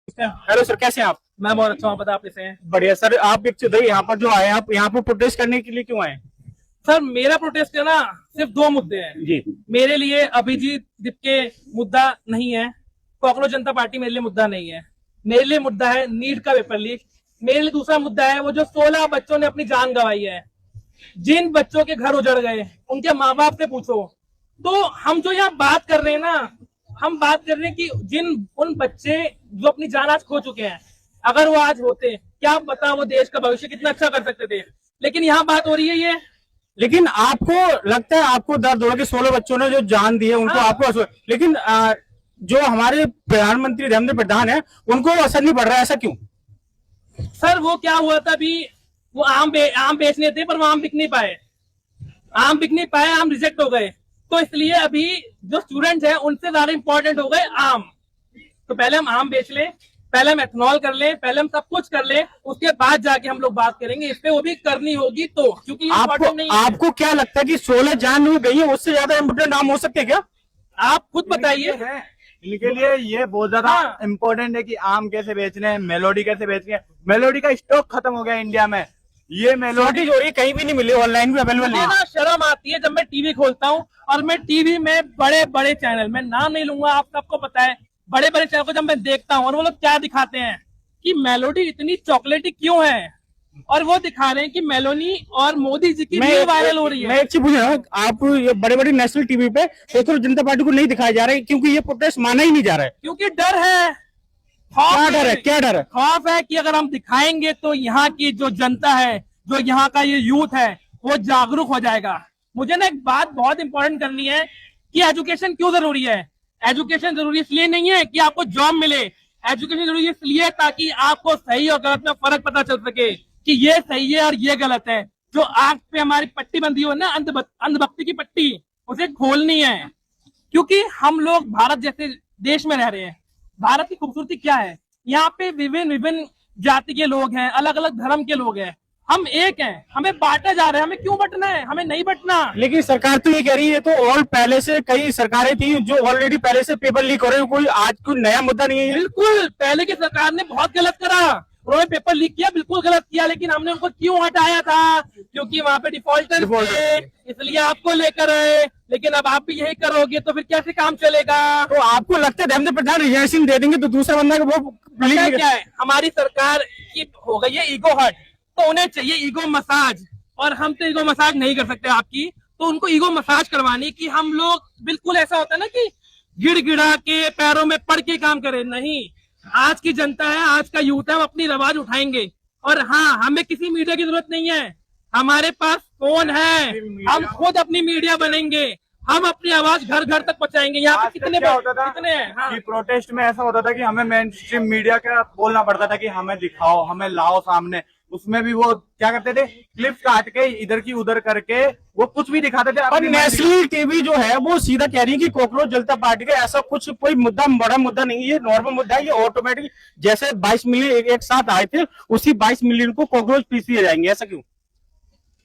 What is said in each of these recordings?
Hello sir, कैसे हैं आप? मैं बहुत अच्छा हूँ। पता आप कैसे हैं? बढ़िया सर। आप एक चीज यहाँ पर जो आए, आप यहाँ पर प्रोटेस्ट करने के लिए क्यों आए? सर मेरा प्रोटेस्ट है ना, सिर्फ दो मुद्दे हैं जी। मेरे लिए। अभिजीत दीपके मुद्दा नहीं है, कॉकरोच जनता पार्टी मेरे लिए मुद्दा नहीं है। मेरे लिए मुद्दा है नीट का पेपर लीक। मेरे लिए दूसरा मुद्दा है वो जो 16 बच्चों ने अपनी जान गंवाई है। जिन बच्चों के घर उजड़ गए उनके माँ बाप से पूछो। तो हम जो यहाँ बात कर रहे हैं ना, हम बात कर रहे हैं कि उन बच्चे जो अपनी जान आज खो चुके हैं, अगर वो आज होते, क्या पता वो देश का भविष्य कितना अच्छा कर सकते थे। लेकिन यहाँ बात हो रही है ये। लेकिन आपको लगता है, आपको दर्द होगा कि 16 बच्चों ने जो जान दी है उनको, हाँ। आपको लेकिन जो हमारे प्रधानमंत्री धर्मेंद्र प्रधान है उनको असर नहीं पड़ रहा है, ऐसा क्यों? सर वो क्या हुआ था अभी, वो आम बेचने थे पर वो आम बिक नहीं पाए। आम बिक नहीं पाए, आम रिजेक्ट हो गए। तो इसलिए अभी जो स्टूडेंट्स हैं उनसे ज्यादा इंपॉर्टेंट हो गए आम। तो पहले हम आम बेच लें, पहले हम एथनॉल कर लें, पहले हम सब कुछ कर लें, उसके बाद जाके हम लोग बात करेंगे इस पे। वो भी करनी होगी तो, क्योंकि आपको क्या लगता है कि 16 जान हुई गई है, उससे ज्यादा इम्पोर्टेंट आम हो सकते हैं क्या? आप खुद बताइए। इनके लिए ये बहुत ज्यादा हाँ। इम्पोर्टेंट है कि आम कैसे बेचने हैं, मेलोडी कैसे बेचनी है। मेलोडी का स्टॉक खत्म हो गया इंडिया में। ये मेलोडी शॉर्टेज हो रही है, कहीं भी नहीं मिली, ऑनलाइन भी अवेलेबल नहीं मुझे है। ना शर्म आती है जब मैं टीवी खोलता हूँ और मैं टीवी में बड़े बड़े चैनल, मैं नाम नहीं लूंगा, आप सबको पता है, बड़े बड़े चैनल को जब मैं देखता हूँ और वो लोग क्या दिखाते हैं कि मेलोडी इतनी चॉकलेटी क्यों है, और वो दिखा रहे हैं कि मेलोनी और मोदी जी की रील वायरल हो रही है। मैं एक चीज पूछ रहा हूँ, आप ये बड़े बड़े नेशनल टीवी पे तो जनता पार्टी को नहीं दिखाया जा रहा है क्योंकि ये प्रोटेस्ट माना ही नहीं जा रहा है। क्योंकि डर है। क्या डर है? क्या डर है? खौफ है कि अगर हम दिखाएंगे तो यहाँ की जो जनता है, जो यहाँ का ये यूथ है, वो जागरूक हो जाएगा। मुझे ना एक बात बहुत इंपॉर्टेंट करनी है कि एजुकेशन क्यों जरूरी है। एजुकेशन जरूरी इसलिए नहीं है कि आपको जॉब मिले, एजुकेशन जरूरी इसलिए ताकि आपको सही और गलत में फर्क पता चल सके कि ये सही है और ये गलत है। जो आंख पे हमारी पट्टी बंधी हो ना, अंधभक्ति की पट्टी, उसे खोलनी है। क्योंकि हम लोग भारत जैसे देश में रह रहे हैं। भारत की खूबसूरती क्या है, यहाँ पे विभिन्न विभिन्न जाति के लोग हैं, अलग अलग धर्म के लोग हैं। हम एक हैं, हमें बांटा जा रहा है। हमें क्यों बंटना है? हमें नहीं बंटना। लेकिन सरकार तो ये कह रही है, तो और पहले से कई सरकारें थी जो ऑलरेडी पहले से पेपर लीक हो रहे हैं, कोई आज कोई नया मुद्दा नहीं है। बिल्कुल, पहले की सरकार ने बहुत गलत करा, उन्होंने पेपर लीक किया, बिल्कुल गलत किया। लेकिन हमने उनको क्यों हटाया था? क्योंकि वहां पे डिफॉल्टर थे, इसलिए आपको लेकर आए। लेकिन अब आप भी यही करोगे तो फिर कैसे काम चलेगा? तो आपको लगता है धर्मेंद्र प्रधान रिजाइनेशन दे देंगे तो दूसरा बंदा वो क्या है, हमारी सरकार की हो गई है ईगो हट, तो उन्हें चाहिए ईगो मसाज, और हम तो ईगो मसाज नहीं कर सकते आपकी। तो उनको ईगो मसाज करवानी कि हम लोग बिल्कुल ऐसा होता है ना कि गिड़गिड़ा के पैरों में पड़ के काम करें। नहीं, आज की जनता है, आज का यूथ है, हम अपनी आवाज उठाएंगे। और हाँ, हमें किसी मीडिया की जरूरत नहीं है, हमारे पास फोन है, हम खुद अपनी मीडिया बनेंगे, हम अपनी आवाज घर घर तक पहुंचाएंगे। यहाँ पे कितने होता था कितने हैं? हाँ। कि प्रोटेस्ट में ऐसा होता था कि हमें मेन स्ट्रीम मीडिया का बोलना पड़ता था कि हमें दिखाओ, हमें लाओ सामने। उसमें भी वो क्या करते थे, क्लिप्स काट के इधर की उधर करके वो कुछ भी दिखाते थे। पर नेशनल टीवी जो है वो सीधा कह रही है कि कॉकरोच जनता पार्टी का ऐसा कुछ कोई मुद्दा, बड़ा मुद्दा नहीं है, ये नॉर्मल मुद्दा है। ये ऑटोमेटिक जैसे 22 मिलियन एक साथ आए थे, उसी 22 मिलियन को कॉकरोच पीस दिए जाएंगे, ऐसा क्यों?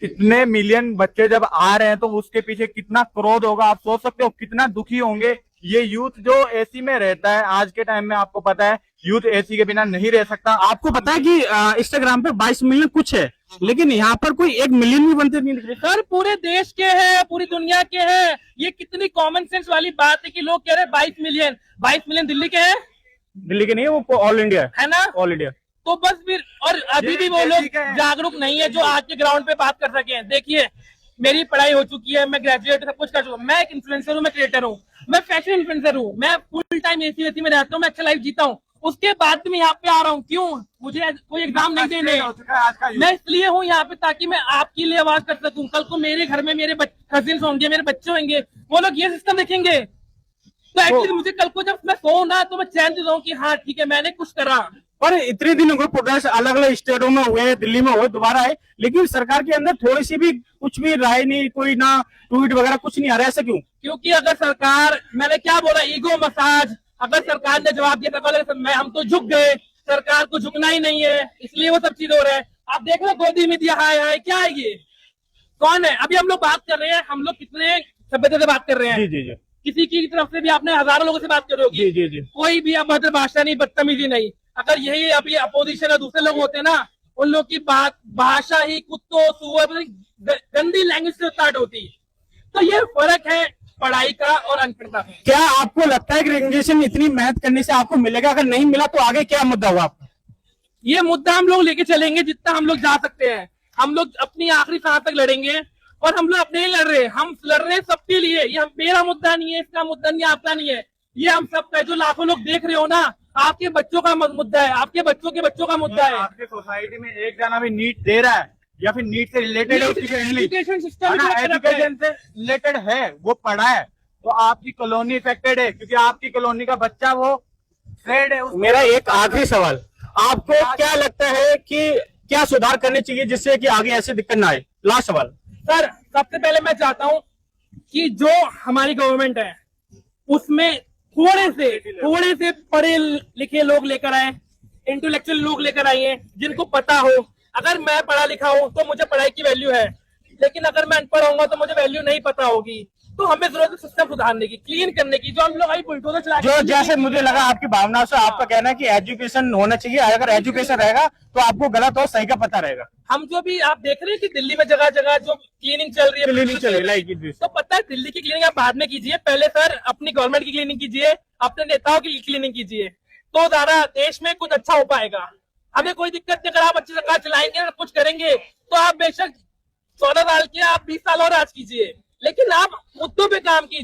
इतने मिलियन बच्चे जब आ रहे हैं तो उसके पीछे कितना क्रोध होगा, आप सोच सकते हो कितना दुखी होंगे ये यूथ जो एसी में रहता है। आज के टाइम में आपको पता है यूथ एसी के बिना नहीं रह सकता। आपको पता है कि इंस्टाग्राम पे 22 मिलियन कुछ है, लेकिन यहाँ पर कोई 1 मिलियन भी बनते नहीं दिख रहे। सर पूरे देश के हैं, पूरी दुनिया के हैं। ये कितनी कॉमन सेंस वाली बात है कि लोग कह रहे हैं 22 मिलियन। 22 मिलियन दिल्ली के हैं, दिल्ली के नहीं है, वो ऑल इंडिया है ना? All India. तो बस फिर, और अभी भी वो लोग जागरूक नहीं है जो आज के ग्राउंड पे बात कर सके। देखिए, मेरी पढ़ाई हो चुकी है, मैं ग्रेजुएट सब कुछ कर चुका हूँ, मैं एक इन्फ्लुएंसर हूँ, मैं क्रिएटर हूँ, मैं फैशन इन्फ्लुएंसर हूँ, मैं फुल टाइम एसी में रहता हूँ, मैं अच्छा लाइफ जीता हूँ। उसके बाद भी मैं यहाँ पे आ रहा हूँ। क्यों? मुझे कोई एग्जाम नहीं देने, मैं इसलिए हूँ यहाँ पे ताकि मैं आपके लिए आवाज कर सकूँ। कल को मेरे घर में मेरे कजिन्स होंगे, मेरे बच्चे होंगे, वो लोग ये सिस्टम देखेंगे। तो एक्चुअली मुझे कल को जब मैं सोऊं ना तो मैं चैन से सोऊं कि हाँ ठीक है, मैंने कुछ करा। पर इतने दिनों को प्रोटेस्ट अलग अलग स्टेटों में हुए, दिल्ली में हुए, दोबारा आए, लेकिन सरकार के अंदर थोड़ी सी भी कुछ भी राय नहीं, कोई ना ट्वीट वगैरह कुछ नहीं आ रहा है, ऐसा क्यों? क्योंकि अगर सरकार, मैंने क्या बोला, ईगो मसाज, अगर सरकार ने जवाब दिया था मैं हम तो झुक गए, सरकार को झुकना ही नहीं है, इसलिए वो सब चीज हो रहा है। आप देख लो गोदी में दिया, हाय हाय, क्या है ये? कौन है? अभी हम लोग बात कर रहे हैं, हम लोग कितने सभ्यता से बात कर रहे हैं। जी जी जी। किसी की तरफ से भी आपने हजारों लोगों से बात करी होगी। जी जी जी। कोई भी अभद्र भाषा नहीं, बदतमीजी नहीं। अगर यही अभी अपोजिशन या दूसरे लोग होते ना, उन लोग की बात भाषा ही कुत्तों सुअर गंदी लैंग्वेज से स्टार्ट होती। तो ये फर्क है पढ़ाई का और अनपढ़ता का। क्या आपको लगता है कि रेगुलेशन इतनी मेहनत करने से आपको मिलेगा? अगर नहीं मिला तो आगे क्या मुद्दा हुआ आपका? ये मुद्दा हम लोग लेके चलेंगे जितना हम लोग जा सकते हैं। हम लोग अपनी आखिरी सांस तक लड़ेंगे और हम लोग अपने लिए लड़ रहे हैं। हम लड़ रहे हैं सबके लिए। ये मेरा मुद्दा नहीं है, इसका मुद्दा नहीं है, आपका नहीं है, ये हम सब का। जो लाखों लोग देख रहे हो ना, आपके बच्चों का मुद्दा है, आपके बच्चों के बच्चों का मुद्दा है। आपके सोसाइटी में एक जना भी नीट दे रहा है या फिर नीट से रिलेटेड एजुकेशन सिस्टम एजुकेशन से रिलेटेड है, वो पढ़ा है, तो आपकी कॉलोनी इफेक्टेड है क्योंकि आपकी कॉलोनी का बच्चा वो थ्रेड है। मेरा एक आखिरी सवाल, आपको क्या लगता है कि क्या सुधार करने चाहिए जिससे कि आगे ऐसे दिक्कत ना आए? लास्ट सवाल सर, सबसे पहले मैं चाहता हूं कि जो हमारी गवर्नमेंट है उसमें थोड़े से पढ़े लिखे लोग लेकर आए, इंटेलेक्चुअल लोग लेकर आइए जिनको पता हो। अगर मैं पढ़ा लिखा हूं तो मुझे पढ़ाई की वैल्यू है, लेकिन अगर मैं अनपढ़ होऊंगा तो मुझे वैल्यू नहीं पता होगी। तो हमें जरूरत है सिस्टम सुधारने की, क्लीन करने की। जो हम लोग अभी बुलडोजर चला जो जैसे मुझे लगा आपकी भावना से आपका कहना है कि एजुकेशन होना चाहिए, अगर एजुकेशन रहेगा तो आपको गलत और सही का पता रहेगा। हम जो भी आप देख रहे हैं कि दिल्ली में जगह जगह जो क्लीनिंग चल रही है, क्लीनिंग चल रही है, तो पता है दिल्ली की क्लीनिंग आप बाद में कीजिए, पहले सर अपनी गवर्नमेंट की क्लीनिंग कीजिए, अपने नेताओं की क्लीनिंग कीजिए, तो ज्यादा देश में कुछ अच्छा हो पाएगा। हमें कोई दिक्कत नहीं, अगर आप अच्छी सरकार चलाएंगे ना, कुछ करेंगे, तो आप बेशक 14 साल के, आप 20 साल और राज कीजिए, लेकिन आप मुद्दों पे काम कीजिए।